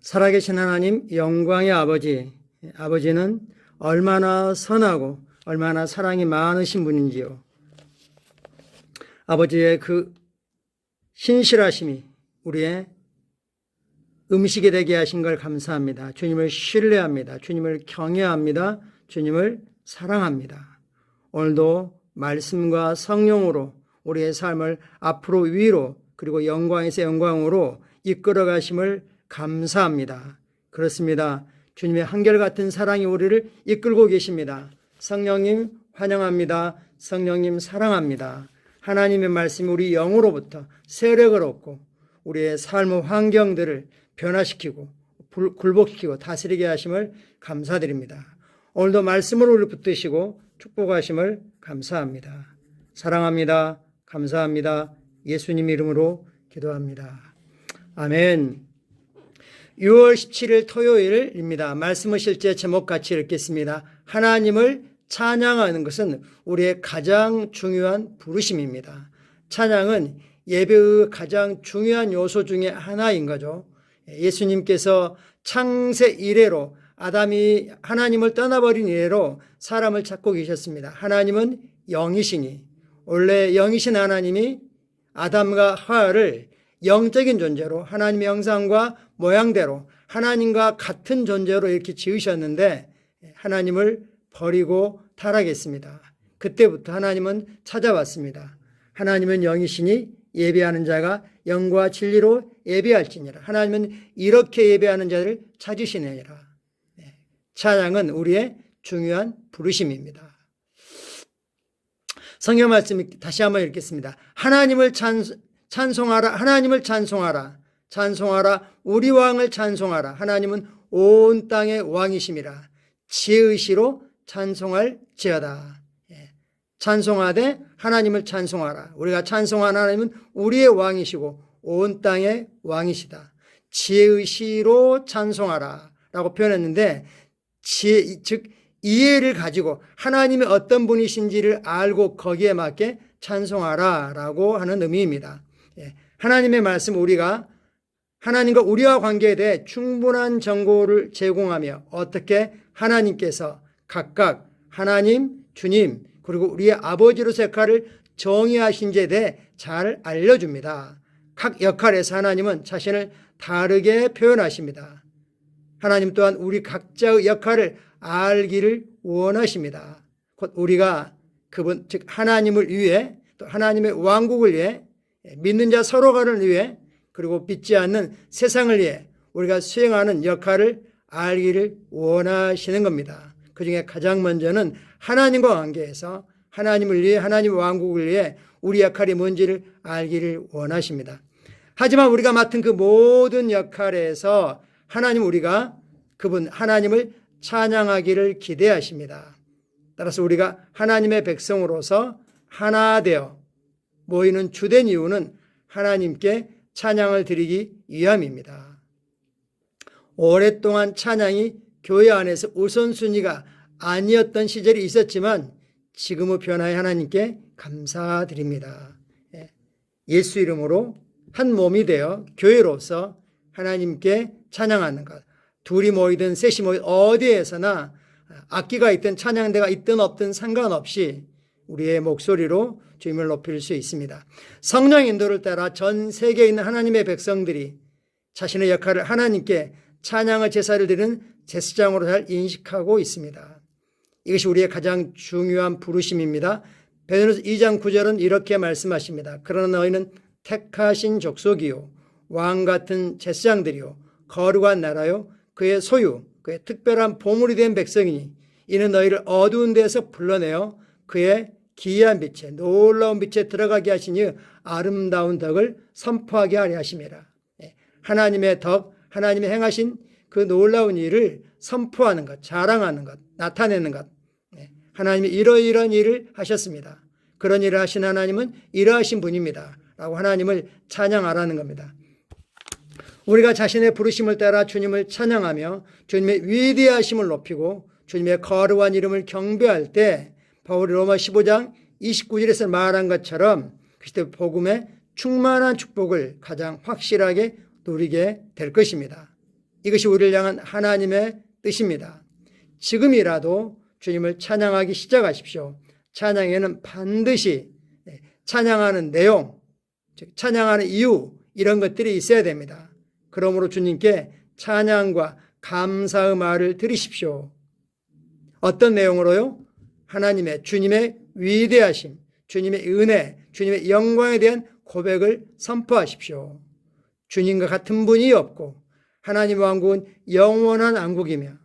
살아계신 하나님, 영광의 아버지, 아버지는 얼마나 선하고 얼마나 사랑이 많으신 분인지요. 아버지의 그 신실하심이 우리의 음식이 되게 하신 걸 감사합니다. 주님을 신뢰합니다. 주님을 경외합니다. 주님을 사랑합니다. 오늘도 말씀과 성령으로 우리의 삶을 앞으로 위로 그리고 영광에서 영광으로 이끌어 가심을 감사합니다. 그렇습니다. 주님의 한결같은 사랑이 우리를 이끌고 계십니다. 성령님 환영합니다. 성령님 사랑합니다. 하나님의 말씀이 우리 영으로부터 세력을 얻고 우리의 삶의 환경들을 변화시키고 굴복시키고 다스리게 하심을 감사드립니다. 오늘도 말씀으로 우리를 붙드시고 축복하심을 감사합니다. 사랑합니다. 감사합니다. 예수님 이름으로 기도합니다. 아멘. 6월 17일 토요일입니다. 말씀의 실제 제목같이 읽겠습니다. 하나님을 찬양하는 것은 우리의 가장 중요한 부르심입니다. 찬양은 예배의 가장 중요한 요소 중에 하나인 거죠. 예수님께서 창세 이래로 아담이 하나님을 떠나버린 이래로 사람을 찾고 계셨습니다. 하나님은 영이시니 원래 영이신 하나님이 아담과 하와를 영적인 존재로 하나님의 형상과 모양대로 하나님과 같은 존재로 이렇게 지으셨는데 하나님을 버리고 타락했습니다. 그때부터 하나님은 찾아왔습니다. 하나님은 영이시니 예배하는 자가 영과 진리로 예배할지니라. 하나님은 이렇게 예배하는 자를 찾으시느니라. 찬양은 우리의 중요한 부르심입니다. 성경 말씀 다시 한번 읽겠습니다. 하나님을 찬송하라. 하나님을 찬송하라. 찬송하라. 우리 왕을 찬송하라. 하나님은 온 땅의 왕이심이라. 지으시로 찬송할지어다. 찬송하되 하나님을 찬송하라. 우리가 찬송하는 하나님은 우리의 왕이시고 온 땅의 왕이시다. 지으시로 찬송하라 라고 표현했는데 즉 이해를 가지고 하나님이 어떤 분이신지를 알고 거기에 맞게 찬송하라 라고 하는 의미입니다. 하나님의 말씀 우리가 하나님과 우리와 관계에 대해 충분한 정보를 제공하며 어떻게 하나님께서 각각 하나님, 주님 그리고 우리의 아버지로서 역할을 정의하신지에 대해 잘 알려줍니다. 각 역할에서 하나님은 자신을 다르게 표현하십니다. 하나님 또한 우리 각자의 역할을 알기를 원하십니다. 곧 우리가 그분 즉 하나님을 위해 또 하나님의 왕국을 위해 믿는 자 서로가를 위해 그리고 믿지 않는 세상을 위해 우리가 수행하는 역할을 알기를 원하시는 겁니다. 그중에 가장 먼저는 하나님과 관계에서 하나님을 위해 하나님의 왕국을 위해 우리 역할이 뭔지를 알기를 원하십니다. 하지만 우리가 맡은 그 모든 역할에서 하나님 우리가 그분 하나님을 찬양하기를 기대하십니다. 따라서 우리가 하나님의 백성으로서 하나 되어 모이는 주된 이유는 하나님께 찬양을 드리기 위함입니다. 오랫동안 찬양이 교회 안에서 우선순위가 아니었던 시절이 있었지만 지금의 변화에 하나님께 감사드립니다. 예수 이름으로 한 몸이 되어 교회로서 하나님께 찬양하는 것. 둘이 모이든 셋이 모이든 어디에서나 악기가 있든 찬양대가 있든 없든 상관없이 우리의 목소리로 주님을 높일 수 있습니다. 성령 인도를 따라 전 세계에 있는 하나님의 백성들이 자신의 역할을 하나님께 찬양의 제사를 드리는 제사장으로 잘 인식하고 있습니다. 이것이 우리의 가장 중요한 부르심입니다. 베드로서 2장 9절은 이렇게 말씀하십니다. 그러나 너희는 택하신 족속이요 왕 같은 제사장들이요 거룩한 나라요 그의 소유 그의 특별한 보물이 된 백성이니 이는 너희를 어두운 데서 불러내어 그의 기이한 빛에 놀라운 빛에 들어가게 하시니 아름다운 덕을 선포하게 하려 하심이라. 하나님의 덕 하나님의 행하신 그 놀라운 일을 선포하는 것 자랑하는 것 나타내는 것 하나님이 이러이러한 일을 하셨습니다. 그런 일을 하신 하나님은 이러하신 분입니다 라고 하나님을 찬양하라는 겁니다. 우리가 자신의 부르심을 따라 주님을 찬양하며 주님의 위대하심을 높이고 주님의 거룩한 이름을 경배할 때 바울이 로마 15장 29절에서 말한 것처럼 그리스도의 복음의 충만한 축복을 가장 확실하게 누리게 될 것입니다. 이것이 우리를 향한 하나님의 뜻입니다. 지금이라도 주님을 찬양하기 시작하십시오. 찬양에는 반드시 찬양하는 내용, 즉 찬양하는 이유 이런 것들이 있어야 됩니다. 그러므로 주님께 찬양과 감사의 말을 드리십시오. 어떤 내용으로요? 하나님의 주님의 위대하심, 주님의 은혜, 주님의 영광에 대한 고백을 선포하십시오. 주님과 같은 분이 없고 하나님의 왕국은 영원한 왕국이며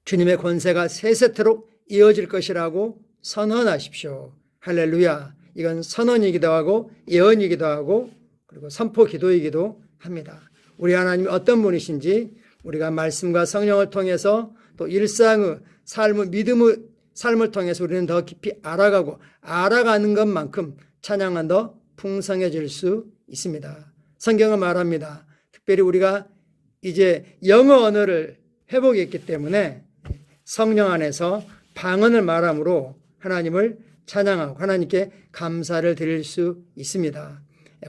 주님의 권세가 세세토록 이어질 것이라고 선언하십시오. 할렐루야. 이건 선언이기도 하고 예언이기도 하고 그리고 선포 기도이기도 합니다. 우리 하나님이 어떤 분이신지 우리가 말씀과 성령을 통해서 또 일상의 삶의 믿음의 삶을 통해서 우리는 더 깊이 알아가고 알아가는 것만큼 찬양은 더 풍성해질 수 있습니다. 성경은 말합니다. 특별히 우리가 이제 영어 언어를 회복했기 때문에 성령 안에서 방언을 말함으로 하나님을 찬양하고 하나님께 감사를 드릴 수 있습니다.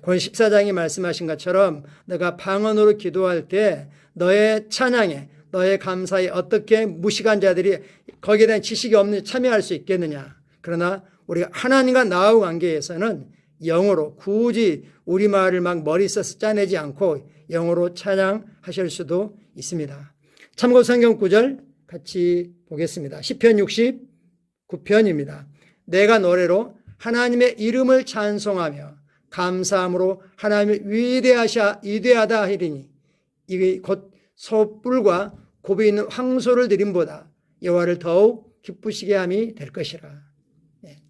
권 14장이 말씀하신 것처럼 너가 방언으로 기도할 때 너의 찬양에 너의 감사에 어떻게 무식한 자들이 거기에 대한 지식이 없는 참여할 수 있겠느냐. 그러나 우리가 하나님과 나의 관계에서는 영어로 굳이 우리말을 막 머리 써서 짜내지 않고 영어로 찬양하실 수도 있습니다. 참고 성경 구절 같이 보겠습니다. 시편 69편입니다. 내가 노래로 하나님의 이름을 찬송하며 감사함으로 하나님을 위대하다 하리니 이게 곧 솥불과 곱이 있는 황소를 드림보다 여호와를 더욱 기쁘시게 함이 될 것이라.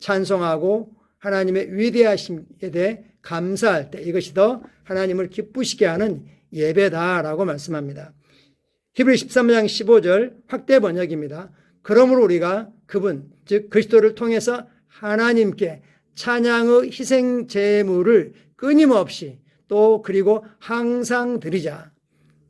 찬송하고 하나님의 위대하심에 대해 감사할 때 이것이 더 하나님을 기쁘시게 하는 예배다라고 말씀합니다. 히브리 13장 15절 확대 번역입니다. 그러므로 우리가 그분 즉 그리스도를 통해서 하나님께 찬양의 희생 제물을 끊임없이 또 그리고 항상 드리자.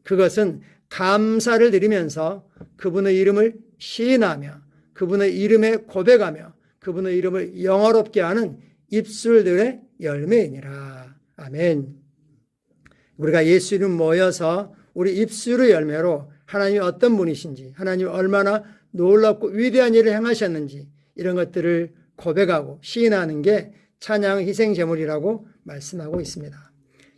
그것은 감사를 드리면서 그분의 이름을 시인하며 그분의 이름에 고백하며 그분의 이름을 영화롭게 하는 입술들의 열매이니라. 아멘. 우리가 예수 이름 모여서 우리 입술의 열매로 하나님이 어떤 분이신지 하나님이 얼마나 놀랍고 위대한 일을 행하셨는지 이런 것들을 고백하고 시인하는 게 찬양 희생 제물이라고 말씀하고 있습니다.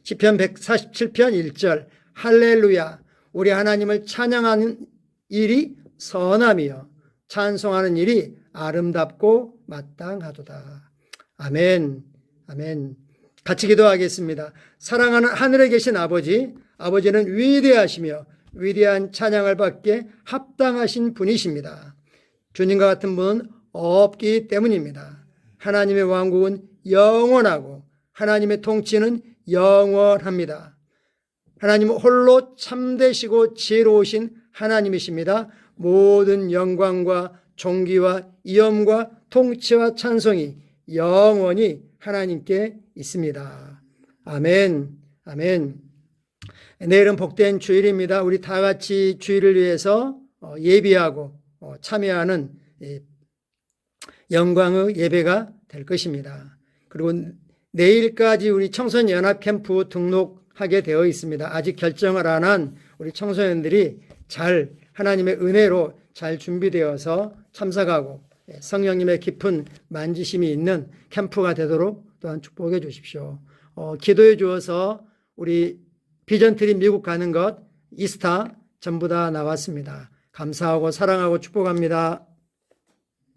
시편 147편 1절 할렐루야 우리 하나님을 찬양하는 일이 선함이요 찬송하는 일이 아름답고 마땅하도다. 아멘. 아멘. 같이 기도하겠습니다. 사랑하는 하늘에 계신 아버지, 아버지는 위대하시며 위대한 찬양을 받기에 합당하신 분이십니다. 주님과 같은 분은 없기 때문입니다. 하나님의 왕국은 영원하고 하나님의 통치는 영원합니다. 하나님은 홀로 참되시고 지혜로우신 하나님이십니다. 모든 영광과 존귀와 위엄과 통치와 찬송이 영원히 하나님께 있습니다. 아멘. 아멘. 내일은 복된 주일입니다. 우리 다 같이 주일을 위해서 예비하고 참여하는 영광의 예배가 될 것입니다. 그리고 내일까지 우리 청소년 연합 캠프 등록하게 되어 있습니다. 아직 결정을 안 한 우리 청소년들이 잘 하나님의 은혜로 잘 준비되어서 참석하고 성령님의 깊은 만지심이 있는 캠프가 되도록 또한 축복해 주십시오. 기도해 주어서 우리 비전트리 미국 가는 것 이스타 전부 다 나왔습니다. 감사하고 사랑하고 축복합니다.